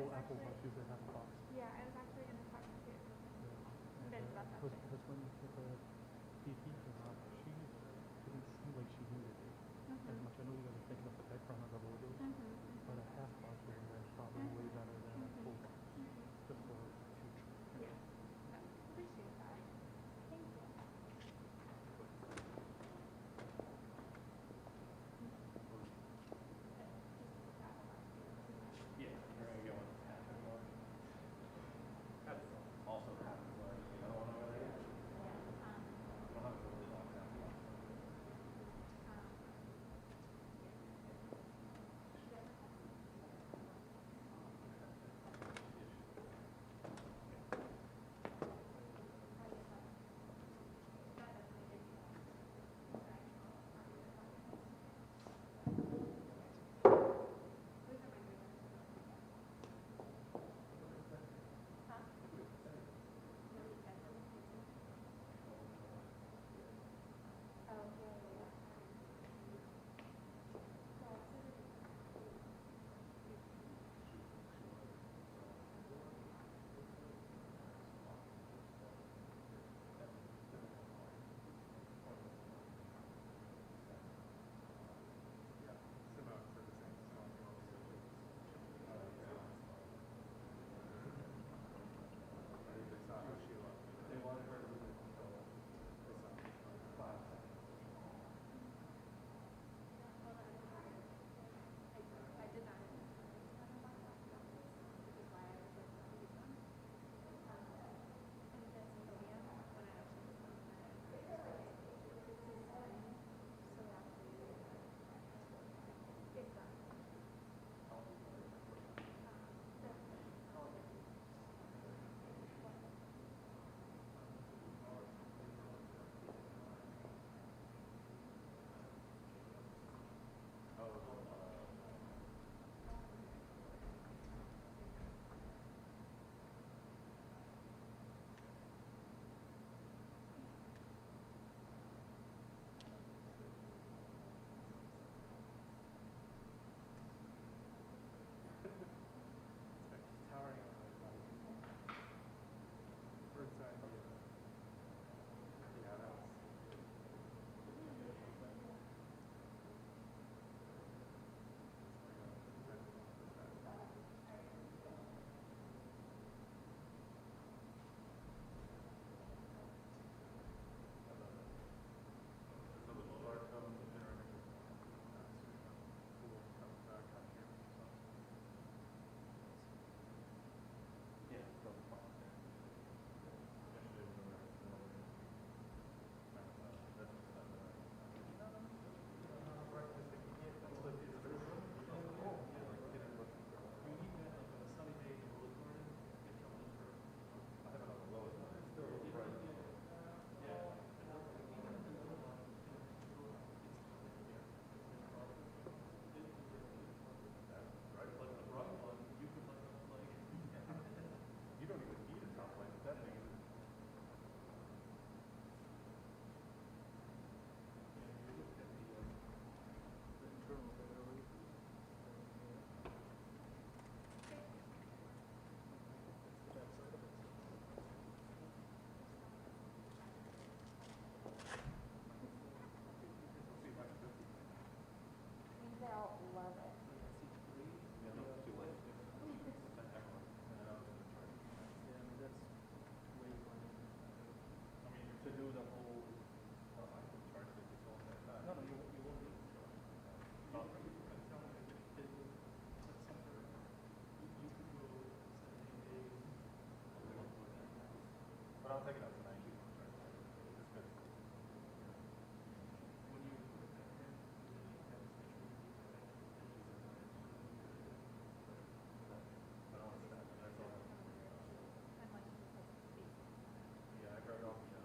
Oh, Apple Watch usually has a box. Yeah, I was actually going to talk to Ben about that. Because when the BP came out, she didn't seem like she needed it as much. I know you guys are thinking of the background on the logo, but a half box over there is probably way better than a full box, just for future. Yeah, appreciate that. Thank you. Yeah, you're going to get one that's half as large. That's also half as large as the other one over there. You don't have to really long half one. They wanted her to lose it until 5 seconds. I did not. Towering bird's eye view. Yeah, that was. Yeah, they'll be fine. You don't even need a top light. That thing is. Internal battery. They'll love it. Yeah, no, it's too late. Yeah, I mean, that's way fun. I mean, to do the whole, I can charge it this whole entire time. No, you won't need to. Oh. But I'll take it out tonight. You can charge it. It's good. I don't want to stop. That's all. Yeah, I grabbed off the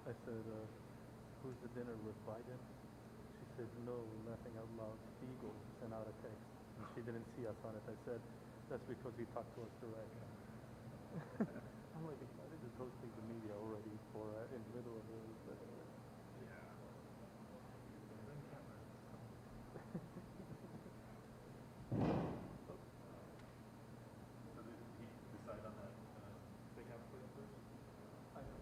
I said, who's the dinner with Biden? She said, no, laughing out loud. Eagle sent out a text. And she didn't see us on it. I said, that's because he talked to us direct. I'm like, excited just hosting the media already for in the middle of this. Yeah. Then cameras. So did he decide on that big app for you first? I know.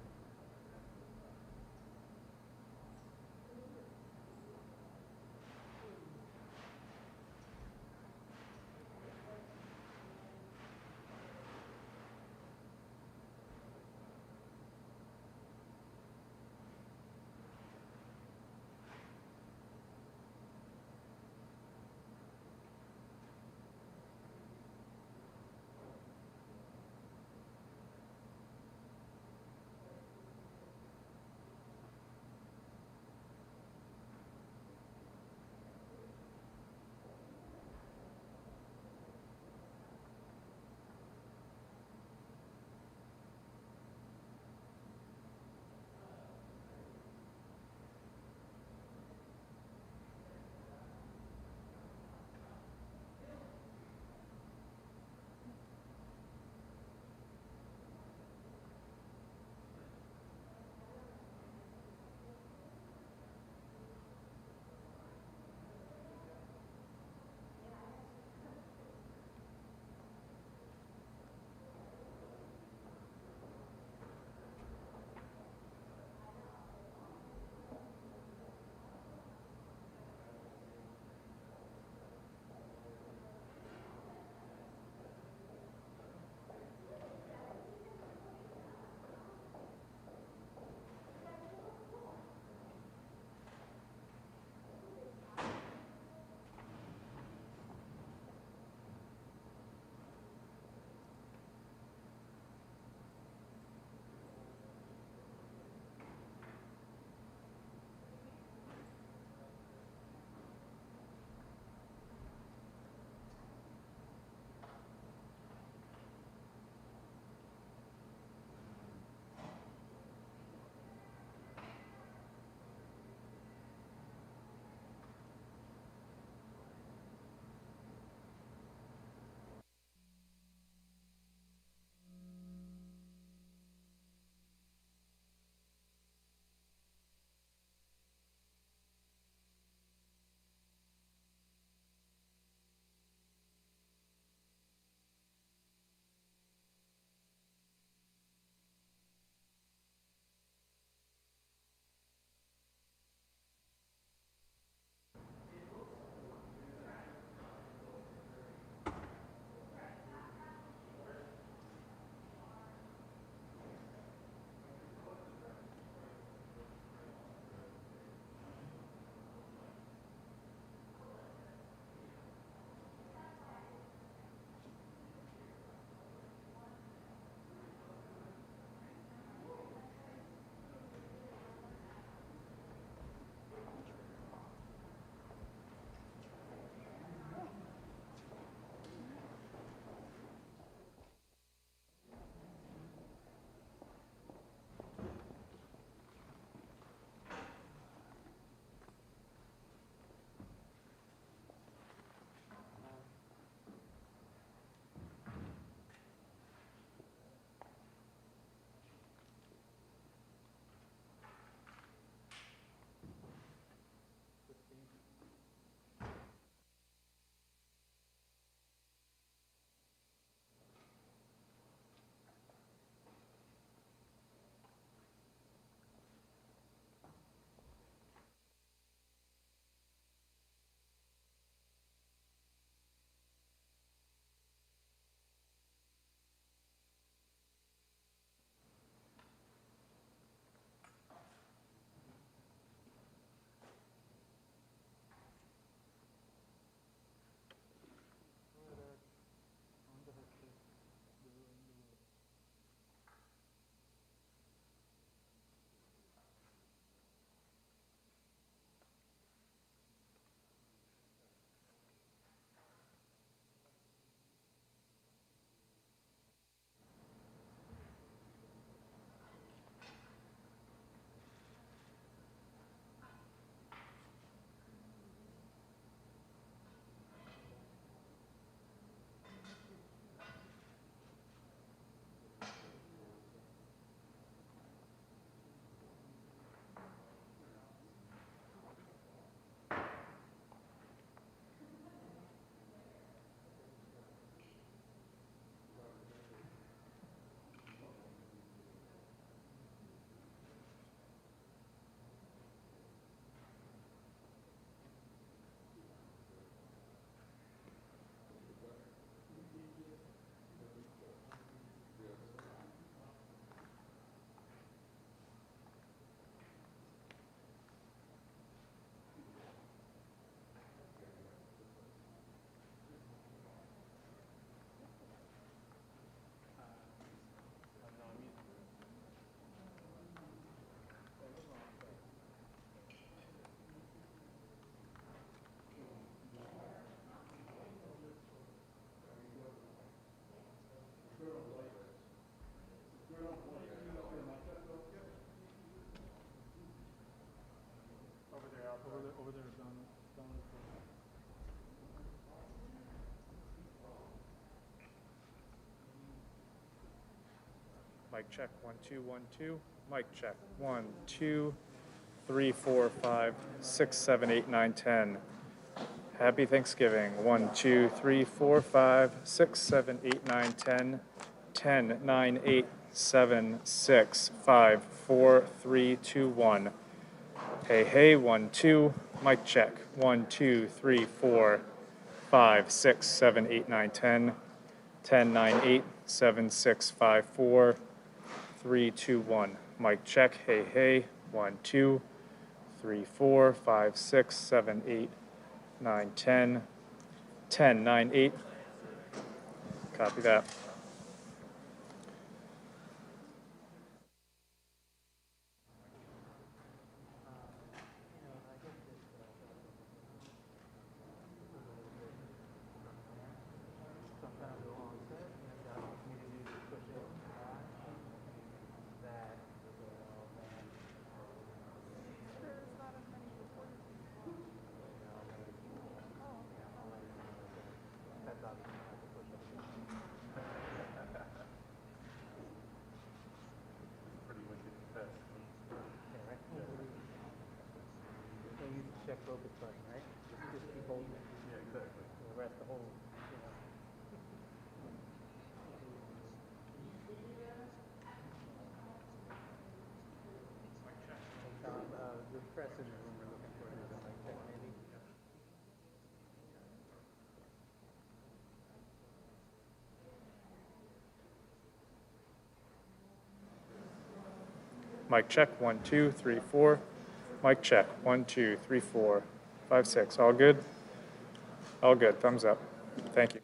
over there, Donna. Donna's there. Mic check, 1 2 1 2. Mic check, 1 2 3 4 5 6 7 8 9 10. Happy Thanksgiving. 1 2 3 4 5 6 7 8 9 10. 10 9 8 7 6 5 4 3 2 1. Hey hey, 1 2. Mic check, 1 2 3 4 5 6 7 8 9 10. 10 9 8 7 6 5 4 3 2 1. Mic check. Hey hey. 1 2 3 4 5 6 7 8 9 10. 10 9 8. Copy that. Sometimes the long set, and the community to push it back. That There's not as many reporters anymore. that's obviously not to push it. Pretty wicked test. Yeah, right? Don't use the check focus button, right? Just keep holding it. Yeah, exactly. The rest of the whole, you know. Hey, Tom, the press in the room we're looking for is a mic check maybe. Mic check, 1 2 3 4. Mic check, 1 2 3 4 5 6. All good? All good. Thumbs up. Thank you.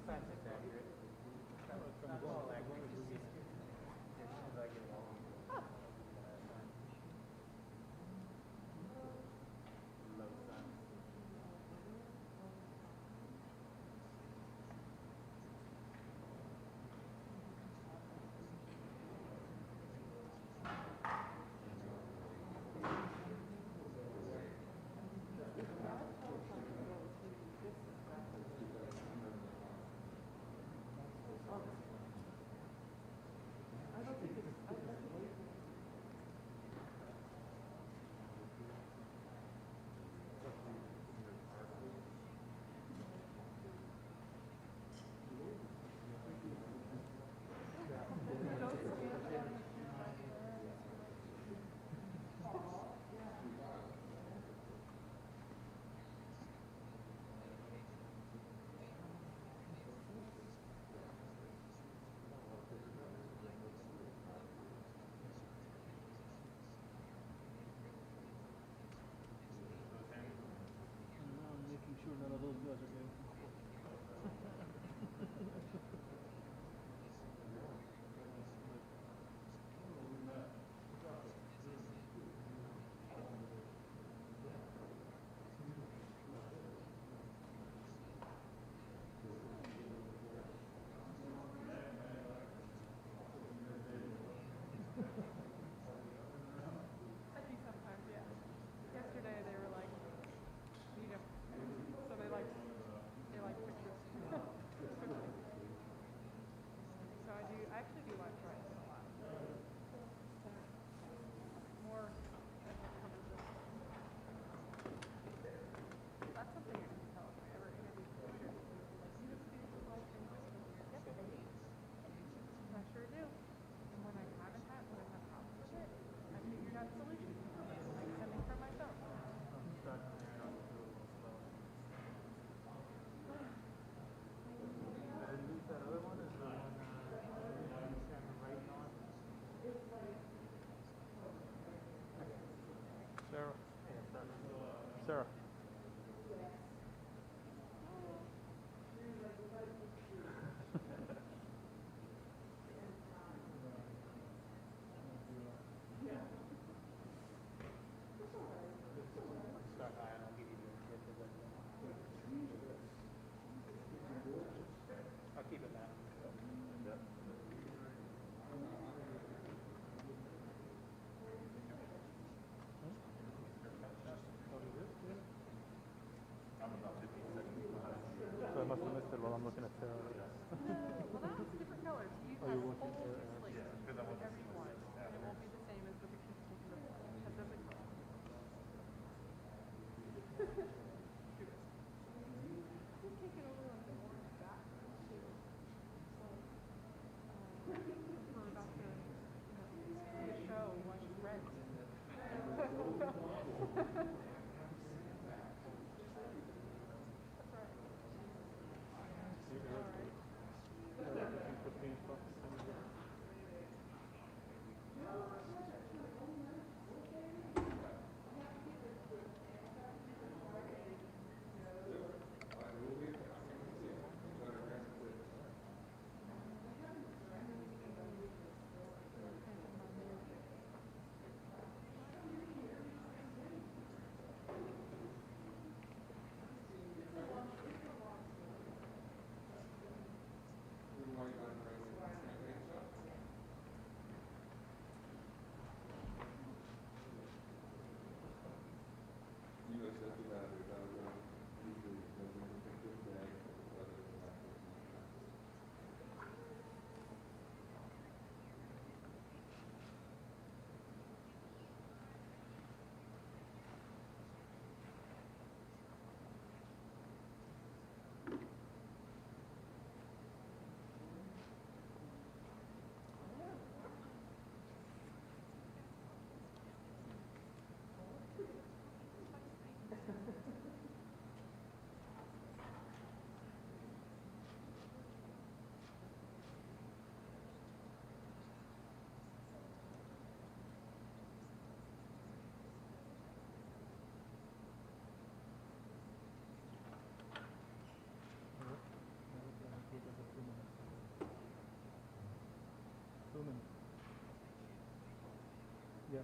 Sometimes it's accurate. Not all accurate. As soon as I get along. Low sun. I'm making sure none of those guys are getting. I do sometimes, yeah. Yesterday they were like, need them. So they like pictures. So I actually do like writing a lot. More than what covers this. That's something you can tell if I ever interview teachers. Like, you just do like things. Yes, I do. I sure do. And when I haven't had, when I've had problems with it, I figured out solutions. Like sending from my phone. Sarah. Sarah. I'll keep it now. I'm about 15 seconds behind. So I must have missed it while I'm looking at Sarah. Well, that was a different color, so you Oh, have you're full looking at slate, Yeah, because I want to whatever see you what want. this is And it won't be the same as the pictures taken before. That doesn't count. We'll take it over on the orange background too. So, we're about to, see a show, watch Friends. That's right. All right. Yeah.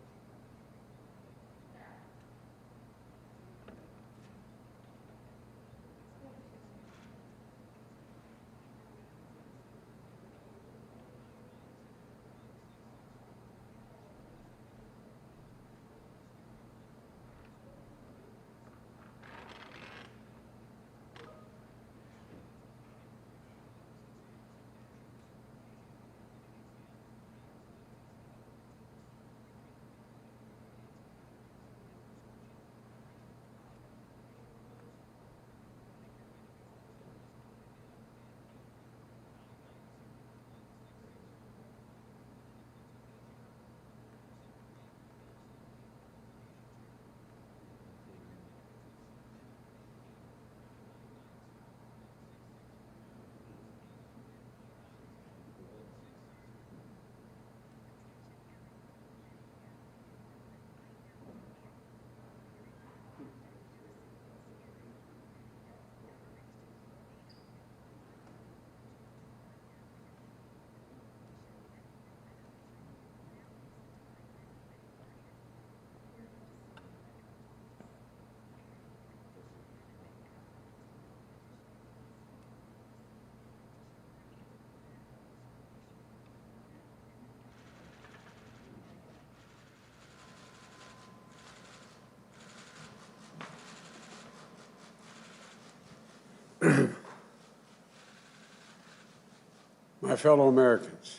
My fellow Americans,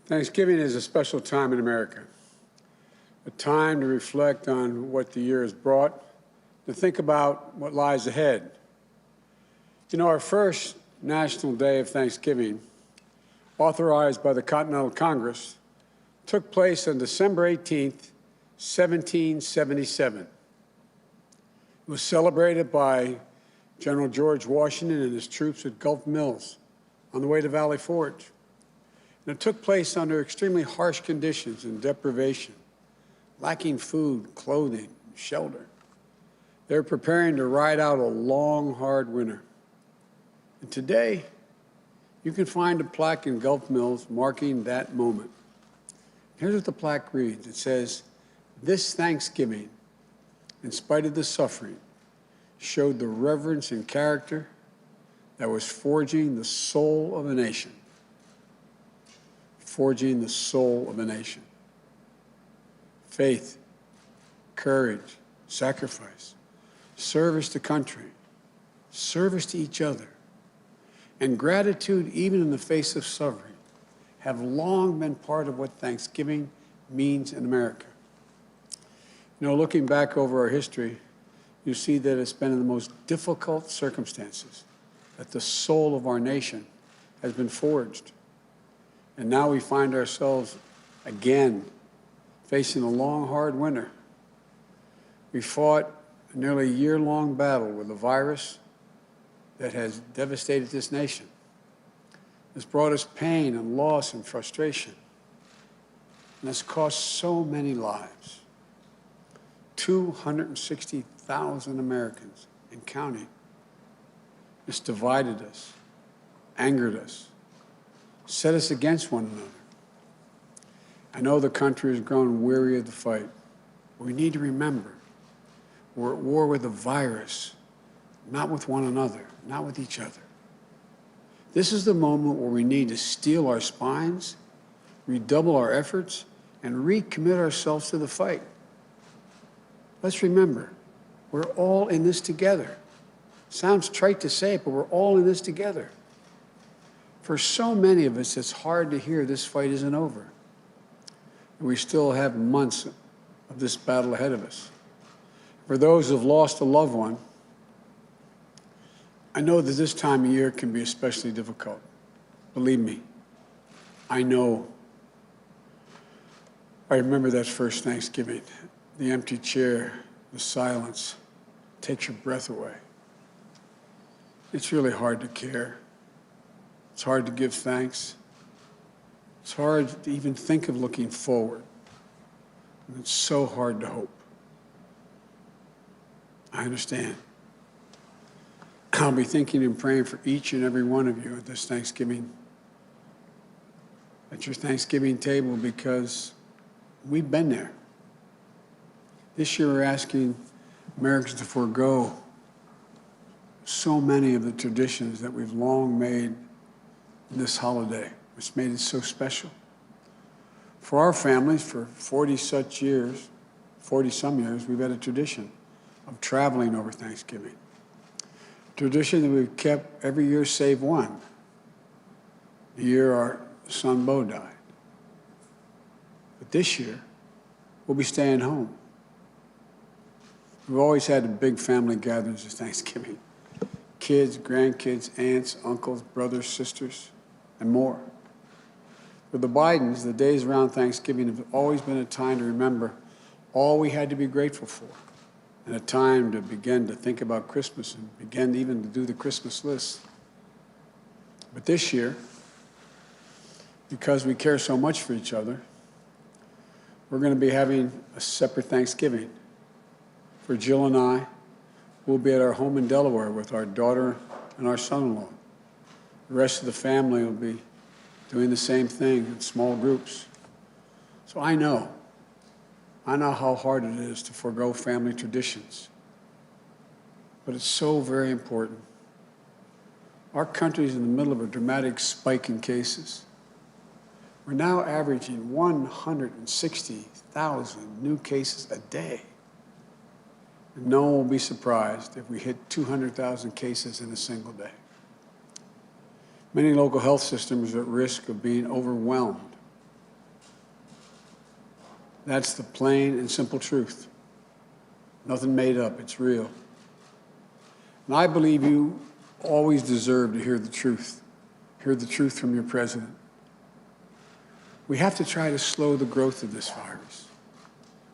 Thanksgiving is a special time in America, a time to reflect on what the year has brought, to think about what lies ahead. You know, our first National Day of Thanksgiving, authorized by the Continental Congress, took place on December 18th, 1777. It was celebrated by General George Washington and his troops at Gulf Mills on the way to Valley Forge. And it took place under extremely harsh conditions and deprivation, lacking food, clothing, shelter. They're preparing to ride out a long, hard winter. And today, you can find a plaque in Gulf Mills marking that moment. Here's what the plaque reads. It says, "This Thanksgiving, in spite of the suffering, showed the reverence and character that was forging the soul of a nation." Forging the soul of a nation. Faith, courage, sacrifice, service to country, service to each other, and gratitude even in the face of suffering have long been part of what Thanksgiving means in America. You know, looking back over our history, you see that it's been in the most difficult circumstances that the soul of our nation has been forged. And now we find ourselves again facing a long, hard winter. We fought a nearly year-long battle with a virus that has devastated this nation. It's brought us pain and loss and frustration. And it's cost so many lives. 260,000 Americans and counting. It's divided us, angered us, set us against one another. I know the country has grown weary of the fight. We need to remember we're at war with a virus, not with one another, not with each other. This is the moment where we need to steel our spines, redouble our efforts, and recommit ourselves to the fight. Let's remember, we're all in this together. Sounds trite to say it, but we're all in this together. For so many of us, it's hard to hear this fight isn't over. We still have months of this battle ahead of us. For those who have lost a loved one, I know that this time of year can be especially difficult. Believe me, I know. I remember that first Thanksgiving, the empty chair, the silence takes your breath away. It's really hard to care. It's hard to give thanks. It's hard to even think of looking forward. And it's so hard to hope. I understand. I'll be thinking and praying for each and every one of you at this Thanksgiving, at your Thanksgiving table, because we've been there. This year we're asking Americans to forego so many of the traditions that we've long made in this holiday. It's made it so special. For our families, for 40-some years, we've had a tradition of traveling over Thanksgiving. Tradition that we've kept every year save one, the year our son Bo died. But this year, we'll be staying home. We've always had the big family gatherings at Thanksgiving. Kids, grandkids, aunts, uncles, brothers, sisters, and more. For the Bidens, the days around Thanksgiving have always been a time to remember all we had to be grateful for, and a time to begin to think about Christmas and begin even to do the Christmas list. But this year, because we care so much for each other, we're going to be having a separate Thanksgiving. For Jill and I, we'll be at our home in Delaware with our daughter and our son-in-law. The rest of the family will be doing the same thing in small groups. So I know how hard it is to forego family traditions. But it's so very important. Our country is in the middle of a dramatic spike in cases. We're now averaging 160,000 new cases a day. And no one will be surprised if we hit 200,000 cases in a single day. Many local health systems are at risk of being overwhelmed. That's the plain and simple truth. Nothing made up, it's real. And I believe you always deserve to hear the truth from your president. We have to try to slow the growth of this virus.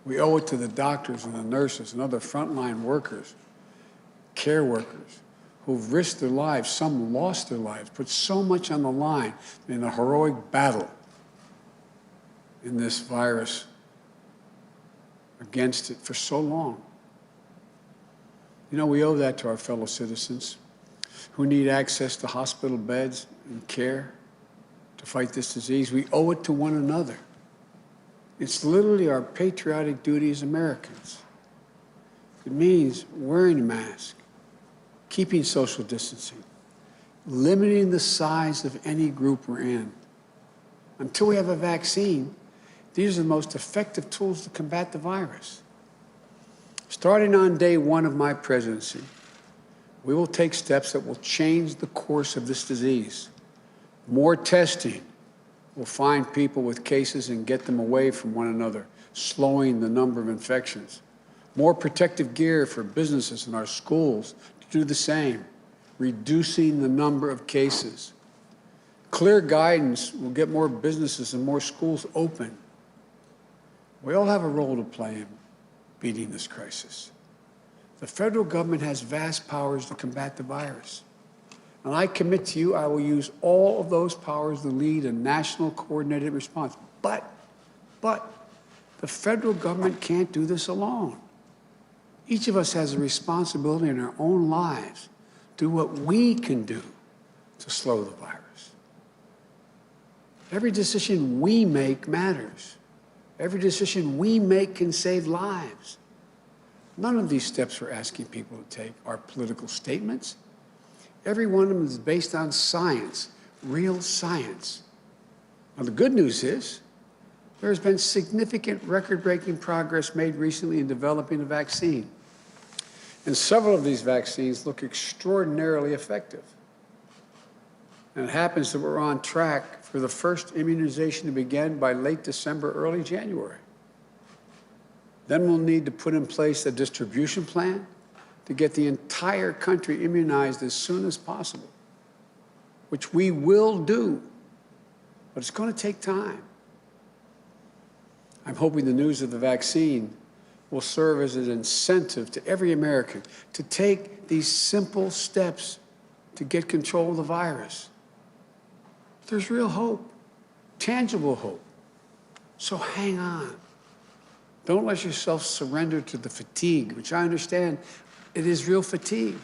We owe it to the doctors and the nurses and other frontline workers, care workers, who've risked their lives, some lost their lives, put so much on the line in a heroic battle in this virus against it for so long. You know, we owe that to our fellow citizens who need access to hospital beds and care to fight this disease. We owe it to one another. It's literally our patriotic duty as Americans. It means wearing a mask, keeping social distancing, limiting the size of any group we're in. Until we have a vaccine, these are the most effective tools to combat the virus. Starting on day one of my presidency, we will take steps that will change the course of this disease. More testing will find people with cases and get them away from one another, slowing the number of infections. More protective gear for businesses and our schools to do the same, reducing the number of cases. Clear guidance will get more businesses and more schools open. We all have a role to play in beating this crisis. The federal government has vast powers to combat the virus. And I commit to you, I will use all of those powers to lead a national coordinated response. But the federal government can't do this alone. Each of us has a responsibility in our own lives to do what we can do to slow the virus. Every decision we make matters. Every decision we make can save lives. None of these steps we're asking people to take are political statements. Every one of them is based on science, real science. Now, the good news is there has been significant record-breaking progress made recently in developing a vaccine. And several of these vaccines look extraordinarily effective. And it happens that we're on track for the first immunization to begin by late December, early January. Then we'll need to put in place a distribution plan to get the entire country immunized as soon as possible, which we will do, but it's going to take time. I'm hoping the news of the vaccine will serve as an incentive to every American to take these simple steps to get control of the virus. There's real hope, tangible hope. So hang on. Don't let yourself surrender to the fatigue, which I understand it is real fatigue.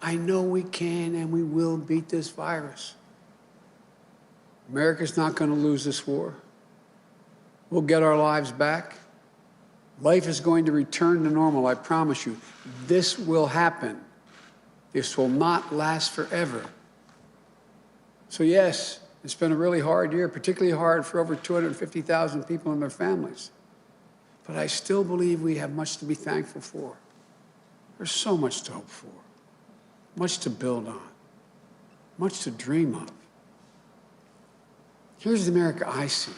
I know we can and we will beat this virus. America's not going to lose this war. We'll get our lives back. Life is going to return to normal, I promise you. This will happen. This will not last forever. So yes, it's been a really hard year, particularly hard for over 250,000 people and their families. But I still believe we have much to be thankful for. There's so much to hope for, much to build on, much to dream of. Here's the America I see,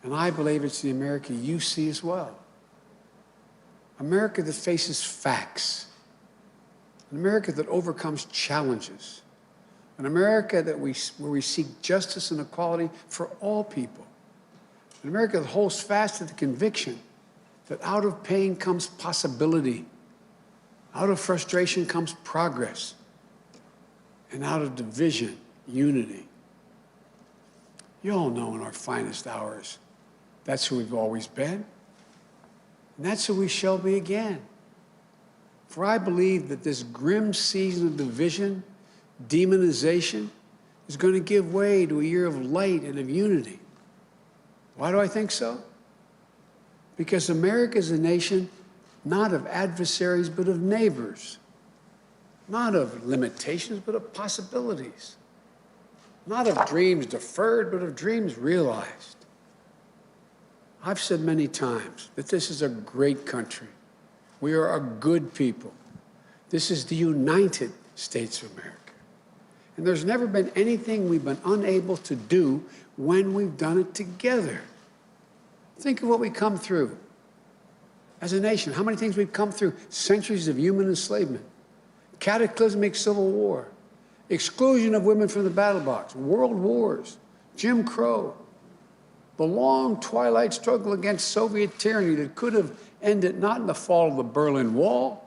and I believe it's the America you see as well. America that faces facts, an America that overcomes challenges, an America that where we seek justice and equality for all people, an America that holds fast to the conviction that out of pain comes possibility, out of frustration comes progress, and out of division, unity. You all know in our finest hours, that's who we've always been, and that's who we shall be again. For I believe that this grim season of division, demonization, is going to give way to a year of light and of unity. Why do I think so? Because America is a nation not of adversaries, but of neighbors. Not of limitations, but of possibilities. Not of dreams deferred, but of dreams realized. I've said many times that this is a great country. We are a good people. This is the United States of America. And there's never been anything we've been unable to do when we've done it together. Think of what we come through as a nation. How many things we've come through? Centuries of human enslavement, cataclysmic civil war, exclusion of women from the battle box, world wars, Jim Crow, the long twilight struggle against Soviet tyranny that could have ended not in the fall of the Berlin Wall,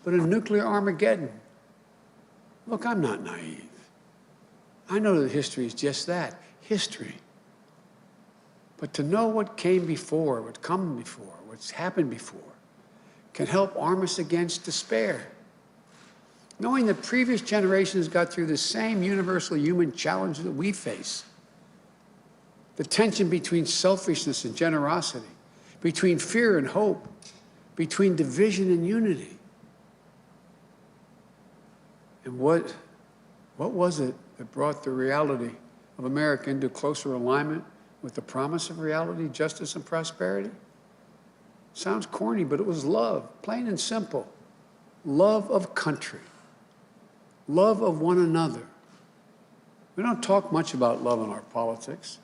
but in nuclear Armageddon. Look, I'm not naive. I know that history is just that, history. But to know what came before, what's come before, what's happened before, can help arm us against despair. Knowing that previous generations got through the same universal human challenges that we face. The tension between selfishness and generosity, between fear and hope, between division and unity. And what was it that brought the reality of America into closer alignment with the promise of reality, justice, and prosperity? Sounds corny, but it was love, plain and simple. Love of country, love of one another. We don't talk much about love in our politics.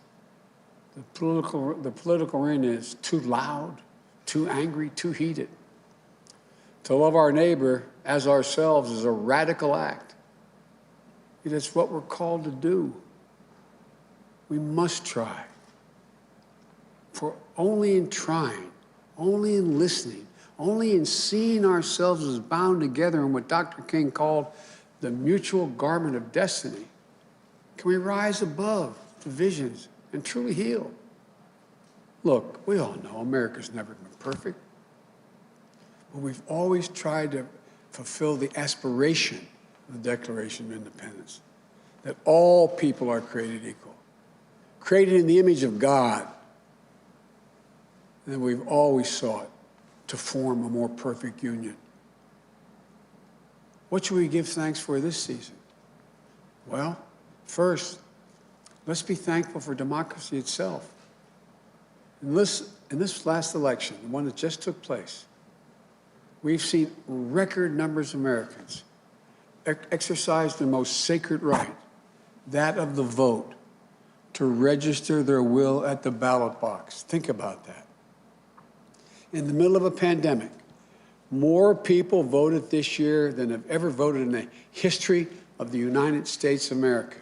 The political arena is too loud, too angry, too heated. To love our neighbor as ourselves is a radical act. It is what we're called to do. We must try. For only in trying, only in listening, only in seeing ourselves as bound together in what Dr. King called the mutual garment of destiny, can we rise above divisions and truly heal. Look, we all know America's never been perfect, but we've always tried to fulfill the aspiration of the Declaration of Independence, that all people are created equal, created in the image of God. And we've always sought to form a more perfect union. What should we give thanks for this season? Well, first, let's be thankful for democracy itself. In this last election, the one that just took place, we've seen record numbers of Americans exercise their most sacred right, that of the vote, to register their will at the ballot box. Think about that. In the middle of a pandemic, more people voted this year than have ever voted in the history of the United States of America.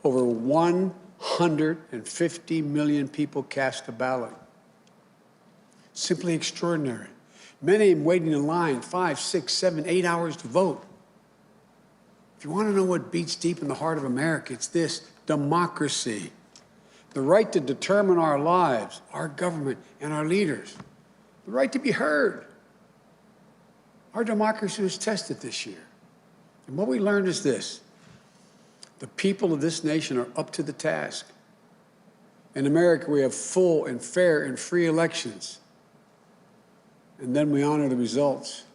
Over 150 million people cast a ballot. Simply extraordinary. Many of them waiting in line 5, 6, 7, 8 hours to vote. If you want to know what beats deep in the heart of America, it's this: democracy. The right to determine our lives, our government, and our leaders. The right to be heard. Our democracy was tested this year. And what we learned is this: the people of this nation are up to the task. In America, we have full and fair and free elections. And then we honor the results.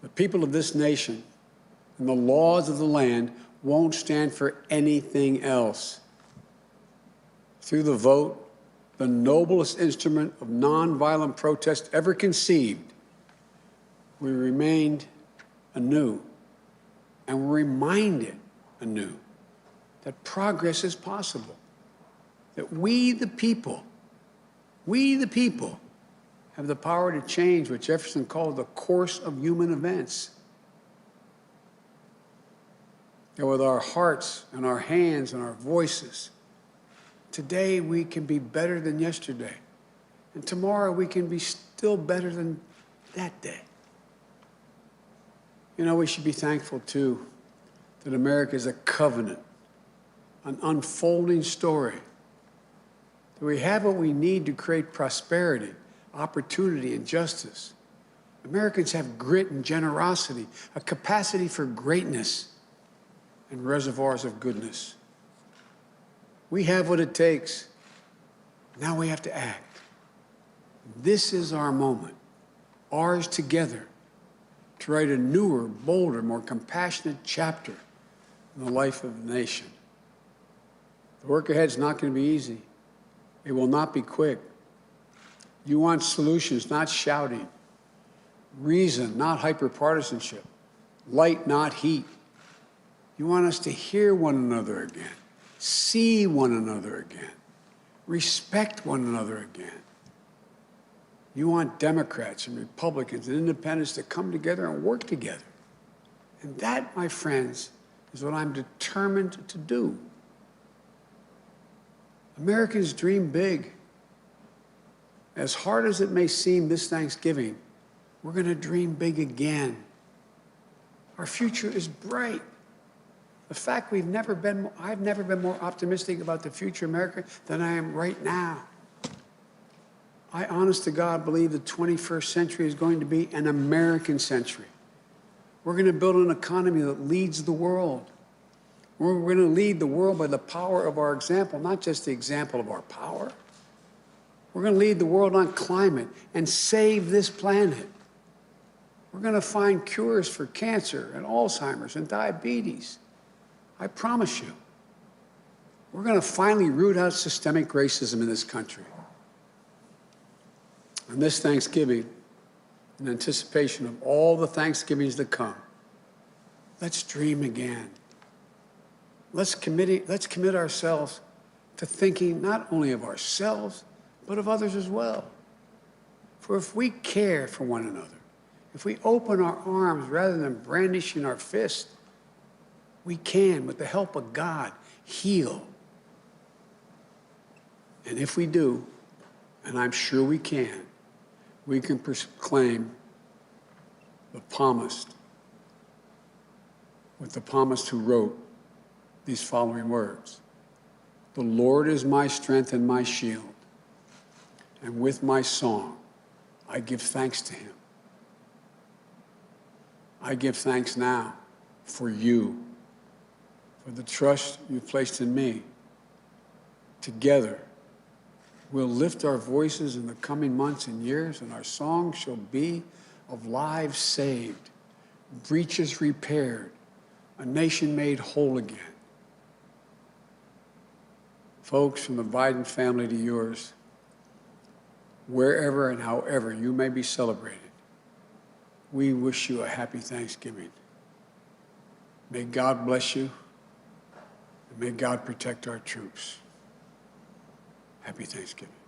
The people of this nation and the laws of the land won't stand for anything else. Through the vote, the noblest instrument of nonviolent protest ever conceived, we remained anew and were reminded anew that progress is possible, that we the people have the power to change what Jefferson called the course of human events. And with our hearts and our hands and our voices, today we can be better than yesterday. And tomorrow we can be still better than that day. You know, we should be thankful, too, that America is a covenant, an unfolding story. That we have what we need to create prosperity, opportunity, and justice. Americans have grit and generosity, a capacity for greatness, and reservoirs of goodness. We have what it takes. Now we have to act. This is our moment, ours together, to write a newer, bolder, more compassionate chapter in the life of the nation. The work ahead is not going to be easy. It will not be quick. You want solutions, not shouting. Reason, not hyper-partisanship. Light, not heat. You want us to hear one another again, see one another again, respect one another again. You want Democrats and Republicans and independents to come together and work together. And that, my friends, is what I'm determined to do. Americans dream big. As hard as it may seem this Thanksgiving, we're going to dream big again. Our future is bright. The fact I've never been more optimistic about the future of America than I am right now. I, honest to God, believe the 21st century is going to be an American century. We're going to build an economy that leads the world. We're going to lead the world by the power of our example, not just the example of our power. We're going to lead the world on climate and save this planet. We're going to find cures for cancer and Alzheimer's and diabetes. I promise you. We're going to finally root out systemic racism in this country. And this Thanksgiving, in anticipation of all the Thanksgivings that come, let's dream again. Let's commit ourselves to thinking not only of ourselves, but of others as well. For if we care for one another, if we open our arms rather than brandishing our fist, we can, with the help of God, heal. And if we do, and I'm sure we can proclaim the psalmist, with the psalmist who wrote these following words: "The Lord is my strength and my shield, and with my song I give thanks to him." I give thanks now for you, for the trust you've placed in me. Together, we'll lift our voices in the coming months and years, and our song shall be of lives saved, breaches repaired, a nation made whole again. Folks, from the Biden family to yours, wherever and however you may be celebrated, we wish you a happy Thanksgiving. May God bless you, and may God protect our troops. Happy Thanksgiving.